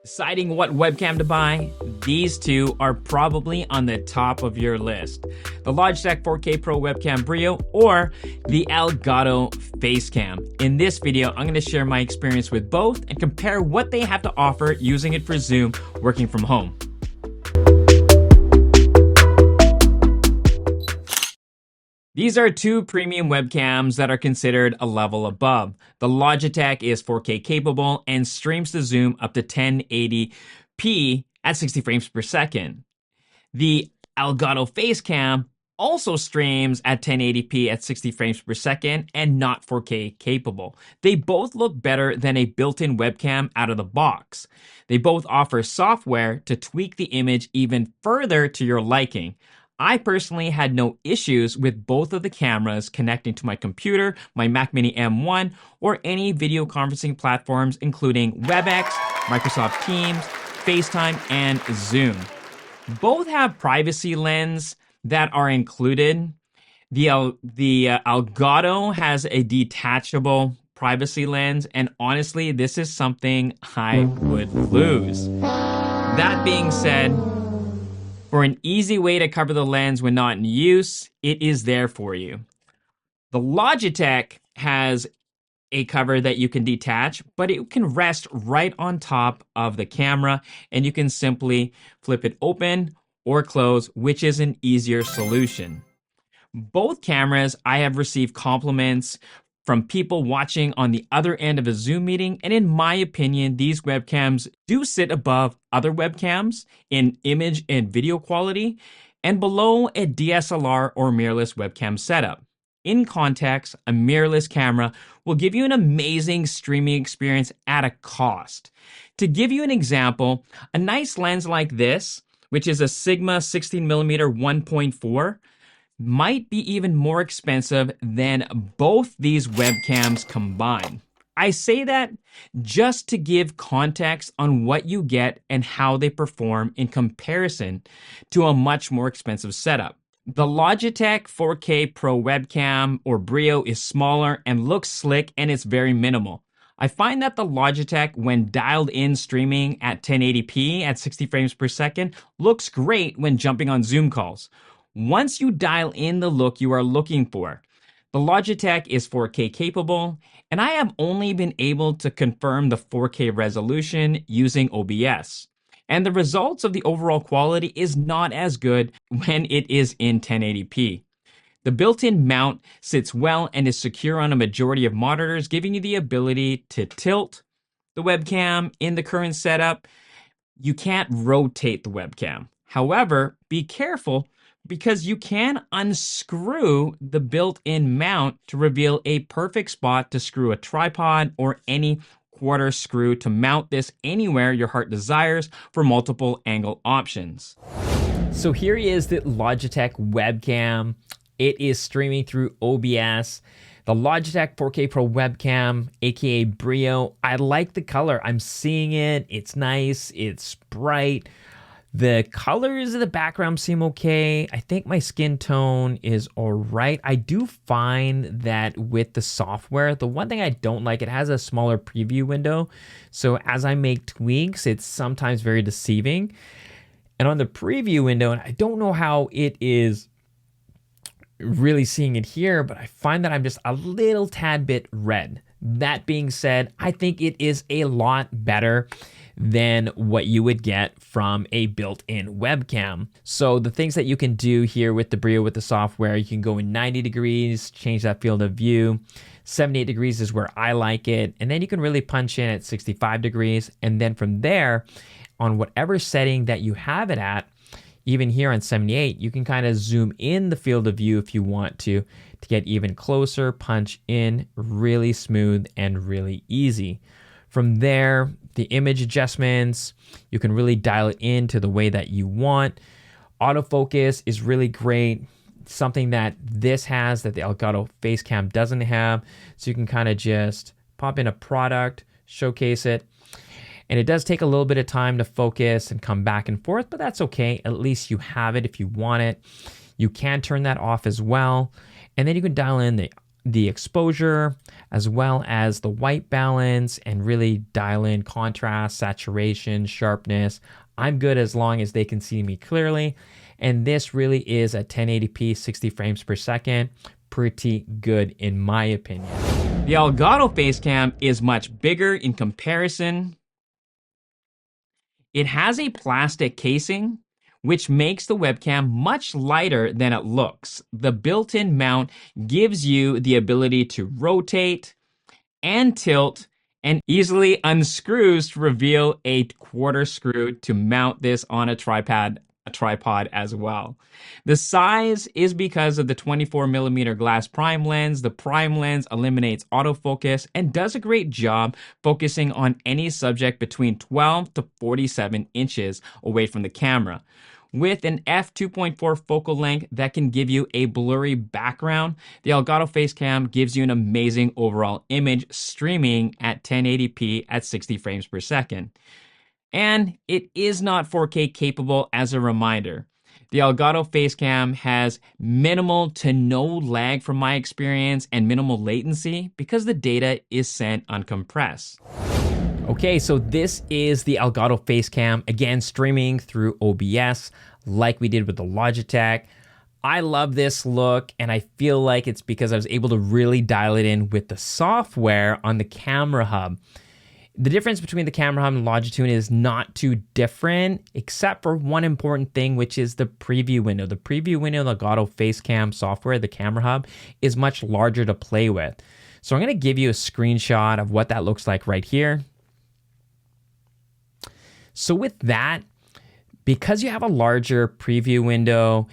Deciding what webcam to buy? These two are probably on the top of your list. The Logitech 4K Pro Webcam Brio or the Elgato Face Cam. In this video, I'm going to share my experience with both and compare what they have to offer using it for Zoom working from home. These are two premium webcams that are considered a level above. The Logitech is 4K capable and streams to Zoom up to 1080p at 60 frames per second. The Elgato Face Cam also streams at 1080p at 60 frames per second and not 4K capable. They both look better than a built-in webcam out of the box. They both offer software to tweak the image even further to your liking. I personally had no issues with both of the cameras connecting to my computer, my Mac Mini M1, or any video conferencing platforms including WebEx, Microsoft Teams, FaceTime, and Zoom. Both have privacy lens that are included. The Elgato has a detachable privacy lens, and honestly, this is something I would lose. That being said, for an easy way to cover the lens when not in use, it is there for you. The Logitech has a cover that you can detach, but it can rest right on top of the camera, and you can simply flip it open or close, which is an easier solution. Both cameras, I have received compliments from people watching on the other end of a Zoom meeting, and in my opinion, these webcams do sit above other webcams in image and video quality, and below a DSLR or mirrorless webcam setup. In context, a mirrorless camera will give you an amazing streaming experience at a cost. To give you an example, a nice lens like this, which is a Sigma 16mm 1.4, might be even more expensive than both these webcams combined. I say that just to give context on what you get and how they perform in comparison to a much more expensive setup. The Logitech 4K Pro Webcam or Brio is smaller and looks slick, and it's very minimal. I find that the Logitech, when dialed in streaming at 1080p at 60 frames per second, looks great when jumping on Zoom calls. Once you dial in the look you are looking for, the Logitech is 4K capable, and I have only been able to confirm the 4K resolution using OBS. And the results of the overall quality is not as good when it is in 1080p. The built-in mount sits well and is secure on a majority of monitors, giving you the ability to tilt the webcam in the current setup. You can't rotate the webcam. However, be careful, because you can unscrew the built-in mount to reveal a perfect spot to screw a tripod or any quarter screw to mount this anywhere your heart desires for multiple angle options. So here is the Logitech webcam. It is streaming through OBS. The Logitech 4K Pro Webcam, aka Brio. I like the color. I'm seeing it. It's nice. It's bright. The colors of the background seem okay. I think my skin tone is all right. I do find that with the software, the one thing I don't like, it has a smaller preview window. So as I make tweaks, it's sometimes very deceiving. And on the preview window, and I don't know how it is really seeing it here, but I find that I'm just a little tad bit red. That being said, I think it is a lot better than what you would get from a built-in webcam. So the things that you can do here with the Brio with the software, you can go in 90 degrees, change that field of view. 78 degrees is where I like it. And then you can really punch in at 65 degrees. And then from there, on whatever setting that you have it at, even here on 78, you can kind of zoom in the field of view if you want to get even closer, punch in, really smooth and really easy. From there, the image adjustments, you can really dial it into the way that you want. Autofocus is really great. Something that this has that the Elgato Face Cam doesn't have. So you can kind of just pop in a product, showcase it. And it does take a little bit of time to focus and come back and forth, but that's okay. At least you have it if you want it. You can turn that off as well. And then you can dial in the the exposure as well as the white balance and really dial in contrast, saturation, sharpness. I'm good as long as they can see me clearly. And this really is at 1080p, 60 frames per second. Pretty good in my opinion. The Elgato Face Cam is much bigger in comparison. It has a plastic casing, which makes the webcam much lighter than it looks. The built-in mount gives you the ability to rotate and tilt and easily unscrews to reveal a quarter screw to mount this on a tripod as well. The size is because of the 24mm glass prime lens. The prime lens eliminates autofocus and does a great job focusing on any subject between 12 to 47 inches away from the camera. With an f2.4 focal length that can give you a blurry background, the Elgato Face Cam gives you an amazing overall image streaming at 1080p at 60 frames per second. And it is not 4K capable as a reminder. The Elgato Face Cam has minimal to no lag from my experience and minimal latency because the data is sent uncompressed. Okay, so this is the Elgato Face Cam, again, streaming through OBS like we did with the Logitech. I love this look, and I feel like it's because I was able to really dial it in with the software on the camera hub. The difference between the camera hub and Logitune is not too different, except for one important thing, which is the preview window. The preview window of the Elgato Face Cam software, the camera hub, is much larger to play with. So I'm going to give you a screenshot of what that looks like right here. So with that, because you have a larger preview window,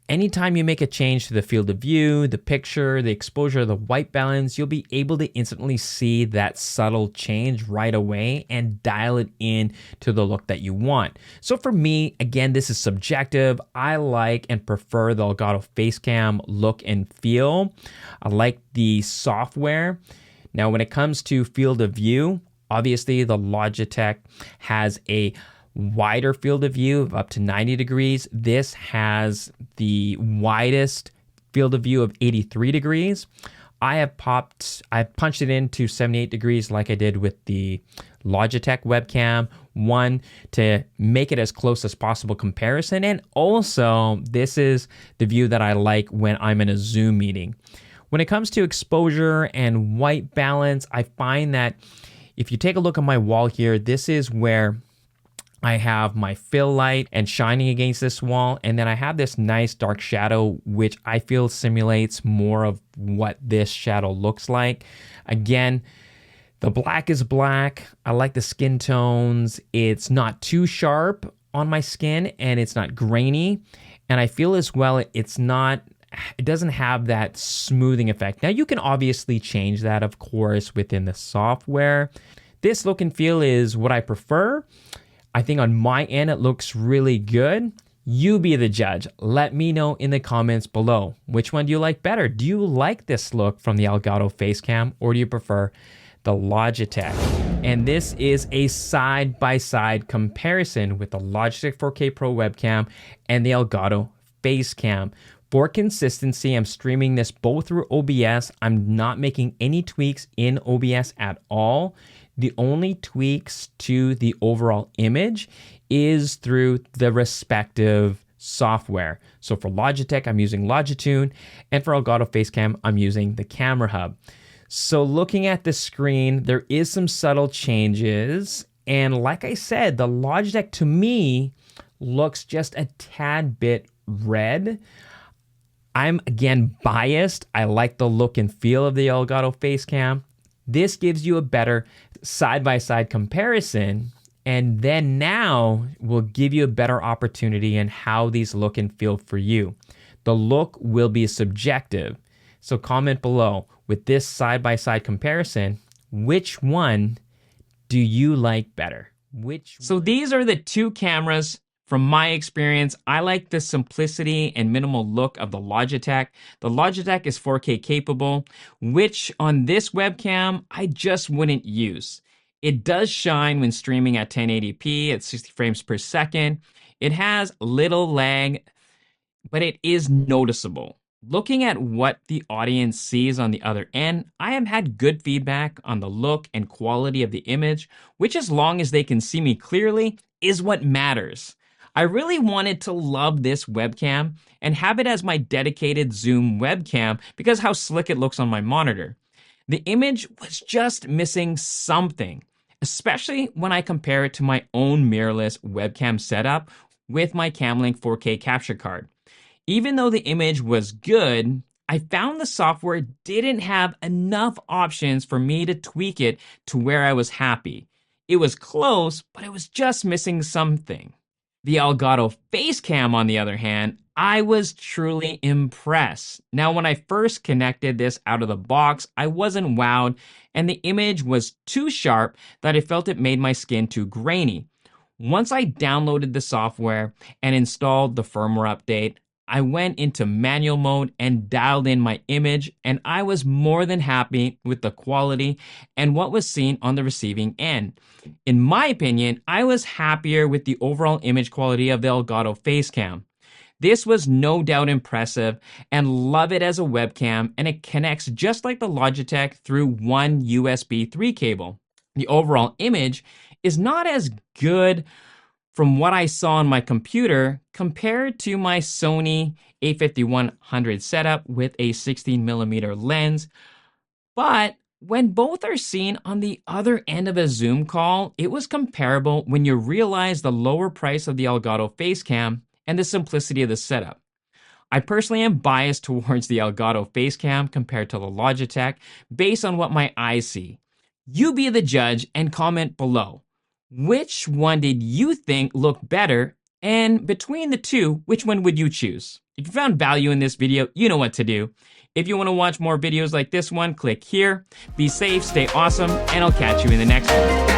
anytime you make a change to the field of view, the picture, the exposure, the white balance, you'll be able to instantly see that subtle change right away and dial it in to the look that you want. So for me, again, this is subjective. I like and prefer the Elgato Face Cam look and feel. I like the software. Now, when it comes to field of view, obviously, the Logitech has a wider field of view of up to 90 degrees. This has the widest field of view of 83 degrees. I punched it into 78 degrees like I did with the Logitech webcam. One, to make it as close as possible comparison. And also, this is the view that I like when I'm in a Zoom meeting. When it comes to exposure and white balance, I find that if you take a look at my wall here, this is where I have my fill light and shining against this wall. And then I have this nice dark shadow, which I feel simulates more of what this shadow looks like. Again, the black is black. I like the skin tones. It's not too sharp on my skin and it's not grainy. And I feel as well, it doesn't have that smoothing effect. Now, you can obviously change that, of course, within the software. This look and feel is what I prefer. I think on my end, it looks really good. You be the judge. Let me know in the comments below. Which one do you like better? Do you like this look from the Elgato Face Cam, or do you prefer the Logitech? And this is a side-by-side comparison with the Logitech 4K Pro webcam and the Elgato Face Cam. For consistency, I'm streaming this both through OBS. I'm not making any tweaks in OBS at all. The only tweaks to the overall image is through the respective software. So for Logitech, I'm using Logitune, and for Elgato Face Cam, I'm using the camera hub. So looking at the screen, there is some subtle changes. And like I said, the Logitech to me looks just a tad bit red. I'm again biased. I like the look and feel of the Elgato Face Cam. This gives you a better side-by-side comparison, and then now will give you a better opportunity in how these look and feel for you. The look will be subjective. So comment below, with this side-by-side comparison, which one do you like better? So these are the two cameras. From my experience, I like the simplicity and minimal look of the Logitech. The Logitech is 4K capable, which on this webcam, I just wouldn't use. It does shine when streaming at 1080p at 60 frames per second. It has little lag, but it is noticeable. Looking at what the audience sees on the other end, I have had good feedback on the look and quality of the image, which, as long as they can see me clearly, is what matters. I really wanted to love this webcam and have it as my dedicated Zoom webcam because how slick it looks on my monitor. The image was just missing something, especially when I compare it to my own mirrorless webcam setup with my Camlink 4K capture card. Even though the image was good, I found the software didn't have enough options for me to tweak it to where I was happy. It was close, but it was just missing something. The Elgato Face Cam, on the other hand, I was truly impressed. Now, when I first connected this out of the box, I wasn't wowed, and the image was too sharp that I felt it made my skin too grainy. Once I downloaded the software and installed the firmware update, I went into manual mode and dialed in my image, and I was more than happy with the quality and what was seen on the receiving end. In my opinion, I was happier with the overall image quality of the Elgato Face Cam. This was no doubt impressive and love it as a webcam, and it connects just like the Logitech through one USB 3 cable. The overall image is not as good from what I saw on my computer compared to my Sony a5100 setup with a 16mm lens, but when both are seen on the other end of a Zoom call, it was comparable when you realize the lower price of the Elgato Face Cam and the simplicity of the setup. I personally am biased towards the Elgato Face Cam compared to the Logitech based on what my eyes see. You be the judge and comment below. Which one did you think looked better? And between the two, which one would you choose? If you found value in this video, you know what to do. If you want to watch more videos like this one, click here. Be safe, stay awesome, and I'll catch you in the next one.